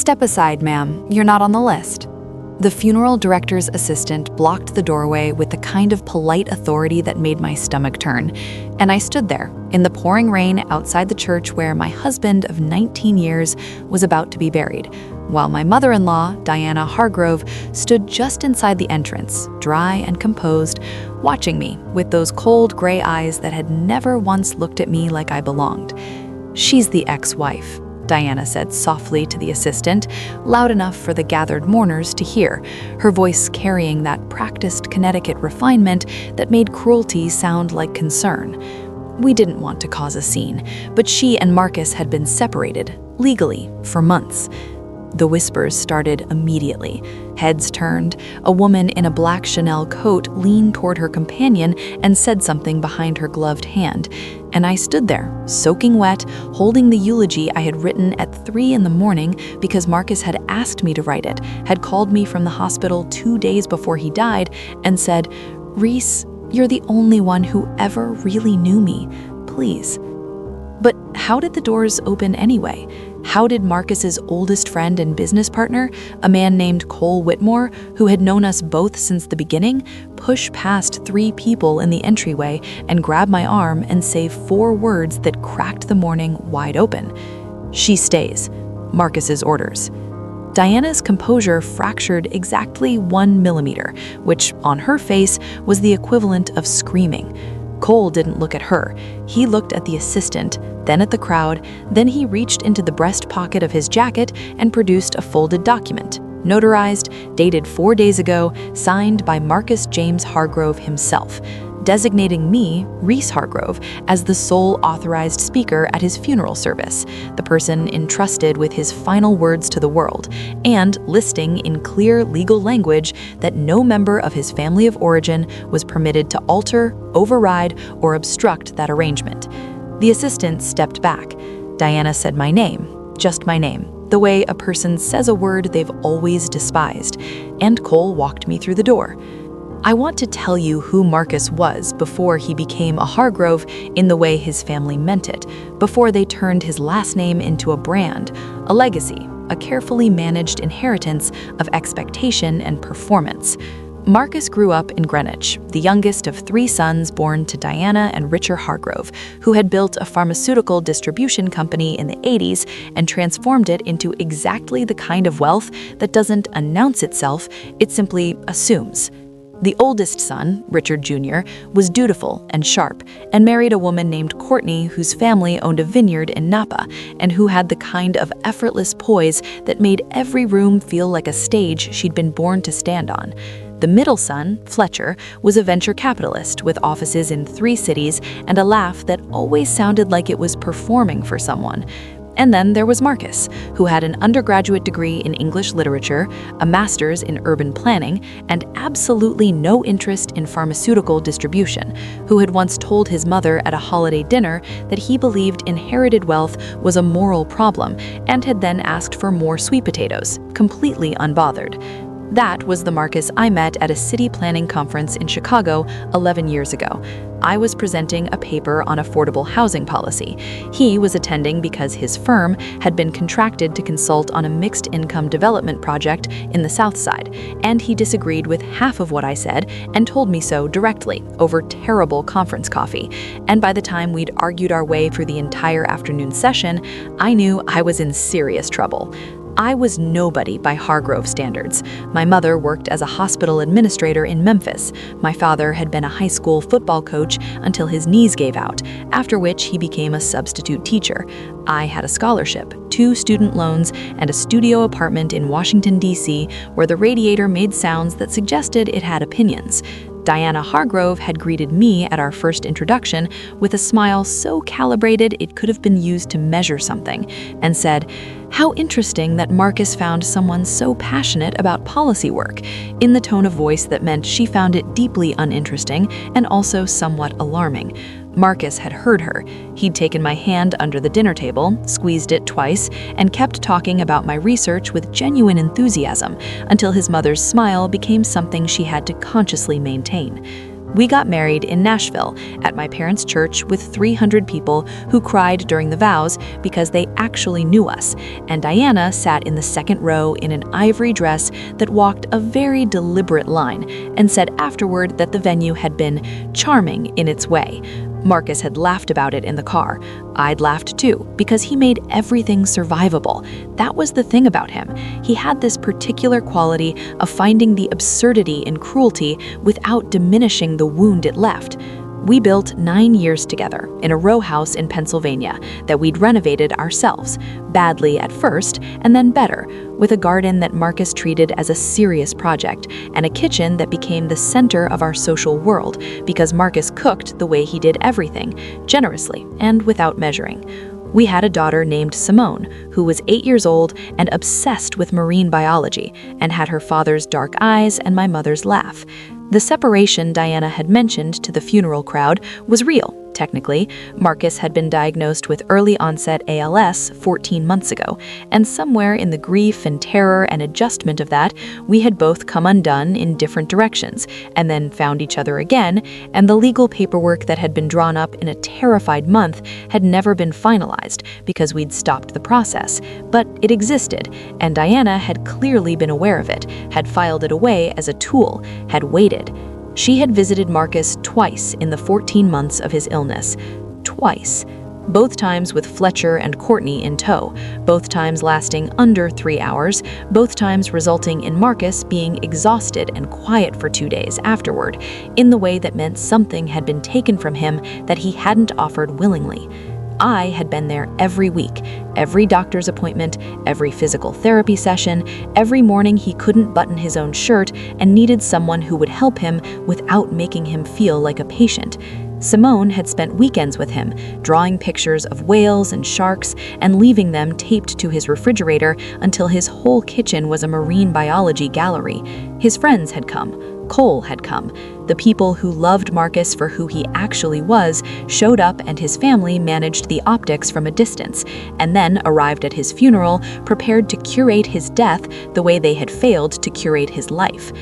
"Step aside, ma'am. You're not on the list." The funeral director's assistant blocked the doorway with the kind of polite authority that made my stomach turn, and I stood there in the pouring rain outside the church where my husband of 19 years was about to be buried, while my mother-in-law, Diana Hargrove, stood just inside the entrance, dry and composed, watching me with those cold gray eyes that had never once looked at me like I belonged. "She's the ex-wife," Diana said softly to the assistant, loud enough for the gathered mourners to hear, her voice carrying that practiced Connecticut refinement that made cruelty sound like concern. We didn't want to cause a scene, but she and Marcus had been separated, legally, for months. The whispers started immediately. Heads turned. A woman in a black Chanel coat leaned toward her companion and said something behind her gloved hand. And I stood there, soaking wet, holding the eulogy I had written at 3 a.m. because Marcus had asked me to write it, had called me from the hospital 2 days before he died, and said, "Reese, you're the only one who ever really knew me. Please." But how did the doors open anyway? How did Marcus's oldest friend and business partner, a man named Cole Whitmore, who had known us both since the beginning, push past 3 people in the entryway and grab my arm and say 4 words that cracked the morning wide open? "She stays. Marcus's orders." Diana's composure fractured exactly 1 millimeter, which, on her face, was the equivalent of screaming. Cole didn't look at her. He looked at the assistant, then at the crowd, then he reached into the breast pocket of his jacket and produced a folded document, notarized, dated 4 days ago, signed by Marcus James Hargrove himself, designating me, Reese Hargrove, as the sole authorized speaker at his funeral service, the person entrusted with his final words to the world, and listing in clear legal language that no member of his family of origin was permitted to alter, override, or obstruct that arrangement. The assistant stepped back. Diana said my name, just my name, the way a person says a word they've always despised, and Cole walked me through the door. I want to tell you who Marcus was before he became a Hargrove in the way his family meant it, before they turned his last name into a brand, a legacy, a carefully managed inheritance of expectation and performance. Marcus grew up in Greenwich, the youngest of 3 sons born to Diana and Richard Hargrove, who had built a pharmaceutical distribution company in the 80s and transformed it into exactly the kind of wealth that doesn't announce itself, it simply assumes. The oldest son, Richard Jr., was dutiful and sharp and married a woman named Courtney whose family owned a vineyard in Napa and who had the kind of effortless poise that made every room feel like a stage she'd been born to stand on. The middle son, Fletcher, was a venture capitalist with offices in 3 cities and a laugh that always sounded like it was performing for someone. And then there was Marcus, who had an undergraduate degree in English literature, a master's in urban planning, and absolutely no interest in pharmaceutical distribution, who had once told his mother at a holiday dinner that he believed inherited wealth was a moral problem and had then asked for more sweet potatoes, completely unbothered. That was the Marcus I met at a city planning conference in Chicago 11 years ago. I was presenting a paper on affordable housing policy. He was attending because his firm had been contracted to consult on a mixed-income development project in the South Side, and he disagreed with half of what I said and told me so directly over terrible conference coffee. And by the time we'd argued our way through the entire afternoon session, I knew I was in serious trouble. I was nobody by Hargrove standards. My mother worked as a hospital administrator in Memphis. My father had been a high school football coach until his knees gave out, after which he became a substitute teacher. I had a scholarship, 2 student loans, and a studio apartment in Washington, D.C., where the radiator made sounds that suggested it had opinions. Diana Hargrove had greeted me at our first introduction with a smile so calibrated it could have been used to measure something, and said, "How interesting that Marcus found someone so passionate about policy work," in the tone of voice that meant she found it deeply uninteresting and also somewhat alarming. Marcus had heard her. He'd taken my hand under the dinner table, squeezed it twice, and kept talking about my research with genuine enthusiasm until his mother's smile became something she had to consciously maintain. We got married in Nashville at my parents' church with 300 people who cried during the vows because they actually knew us, and Diana sat in the second row in an ivory dress that walked a very deliberate line and said afterward that the venue had been charming in its way. Marcus had laughed about it in the car. I'd laughed too, because he made everything survivable. That was the thing about him. He had this particular quality of finding the absurdity in cruelty without diminishing the wound it left. We built 9 years together in a row house in Pennsylvania that we'd renovated ourselves, badly at first, and then better, with a garden that Marcus treated as a serious project, and a kitchen that became the center of our social world because Marcus cooked the way he did everything, generously and without measuring. We had a daughter named Simone, who was 8 years old and obsessed with marine biology, and had her father's dark eyes and my mother's laugh. The separation Diana had mentioned to the funeral crowd was real. Technically, Marcus had been diagnosed with early-onset ALS 14 months ago, and somewhere in the grief and terror and adjustment of that, we had both come undone in different directions, and then found each other again, and the legal paperwork that had been drawn up in a terrified month had never been finalized because we'd stopped the process. But it existed, and Diana had clearly been aware of it, had filed it away as a tool, had waited. She had visited Marcus twice in the 14 months of his illness. Twice. Both times with Fletcher and Courtney in tow, both times lasting under 3 hours, both times resulting in Marcus being exhausted and quiet for 2 days afterward, in the way that meant something had been taken from him that he hadn't offered willingly. I had been there every week, every doctor's appointment, every physical therapy session, every morning he couldn't button his own shirt and needed someone who would help him without making him feel like a patient. Simone had spent weekends with him, drawing pictures of whales and sharks and leaving them taped to his refrigerator until his whole kitchen was a marine biology gallery. His friends had come. Cole had come. The people who loved Marcus for who he actually was showed up, and his family managed the optics from a distance, and then arrived at his funeral prepared to curate his death the way they had failed to curate his life.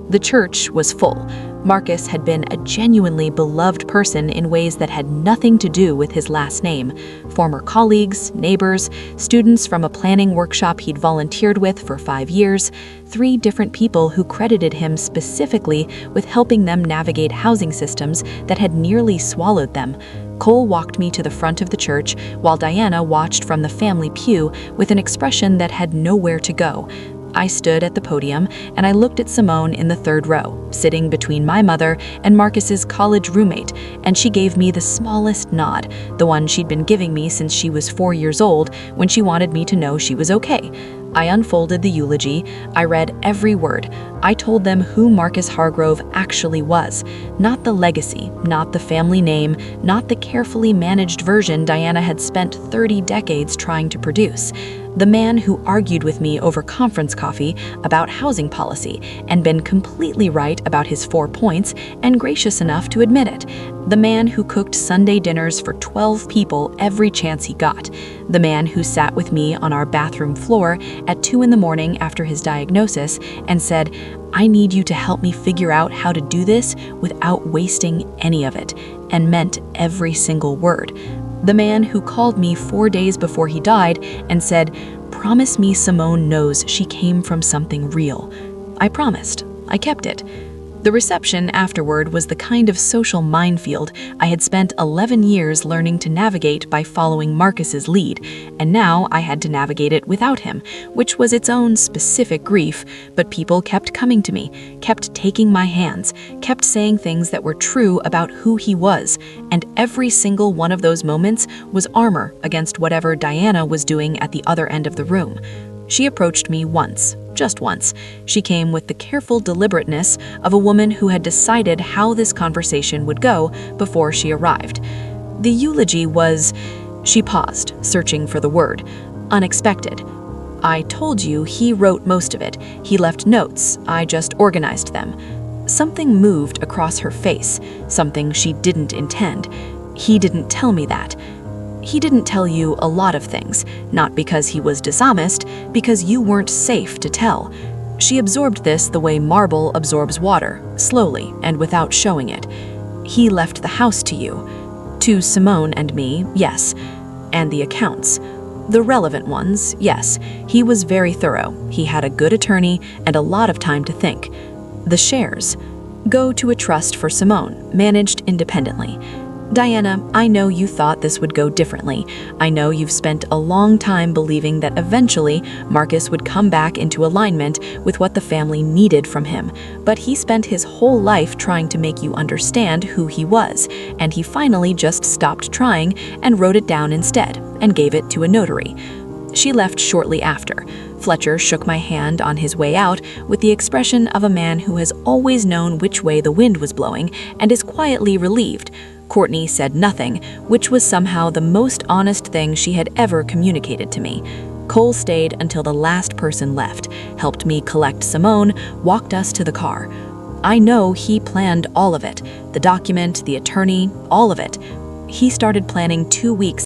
The church was full. Marcus had been a genuinely beloved person in ways that had nothing to do with his last name. Former colleagues, neighbors, students from a planning workshop he'd volunteered with for 5 years, 3 different people who credited him specifically with helping them navigate housing systems that had nearly swallowed them. Cole walked me to the front of the church while Diana watched from the family pew with an expression that had nowhere to go. I stood at the podium and I looked at Simone in the 3rd row, sitting between my mother and Marcus's college roommate, and she gave me the smallest nod, the one she'd been giving me since she was 4 years old when she wanted me to know she was okay. I unfolded the eulogy. I read every word. I told them who Marcus Hargrove actually was. Not the legacy, not the family name, not the carefully managed version Diana had spent 30 decades trying to produce. The man who argued with me over conference coffee about housing policy and been completely right about his 4 points and gracious enough to admit it. The man who cooked Sunday dinners for 12 people every chance he got. The man who sat with me on our bathroom floor at 2 in the morning after his diagnosis and said, "I need you to help me figure out how to do this without wasting any of it," and meant every single word. The man who called me 4 days before he died and said, "Promise me Simone knows she came from something real." I promised. I kept it. The reception afterward was the kind of social minefield I had spent 11 years learning to navigate by following Marcus's lead, and now I had to navigate it without him, which was its own specific grief, but people kept coming to me, kept taking my hands, kept saying things that were true about who he was, and every single one of those moments was armor against whatever Diana was doing at the other end of the room. She approached me once. Just once. She came with the careful deliberateness of a woman who had decided how this conversation would go before she arrived. The eulogy was, she paused, searching for the word, unexpected. "I told you he wrote most of it. He left notes. I just organized them." Something moved across her face, something she didn't intend. "He didn't tell me that." He didn't tell you a lot of things, not because he was dishonest, because you weren't safe to tell. She absorbed this the way marble absorbs water, slowly and without showing it. He left the house to you. To Simone and me, yes. And the accounts. The relevant ones, yes. He was very thorough. He had a good attorney and a lot of time to think. The shares go to a trust for Simone, managed independently. Diana, I know you thought this would go differently. I know you've spent a long time believing that eventually Marcus would come back into alignment with what the family needed from him, but he spent his whole life trying to make you understand who he was, and he finally just stopped trying and wrote it down instead and gave it to a notary. She left shortly after. Fletcher shook my hand on his way out with the expression of a man who has always known which way the wind was blowing and is quietly relieved. Courtney said nothing, which was somehow the most honest thing she had ever communicated to me. Cole stayed until the last person left, helped me collect Simone, walked us to the car. I know he planned all of it, the document, the attorney, all of it. He started planning 2 weeks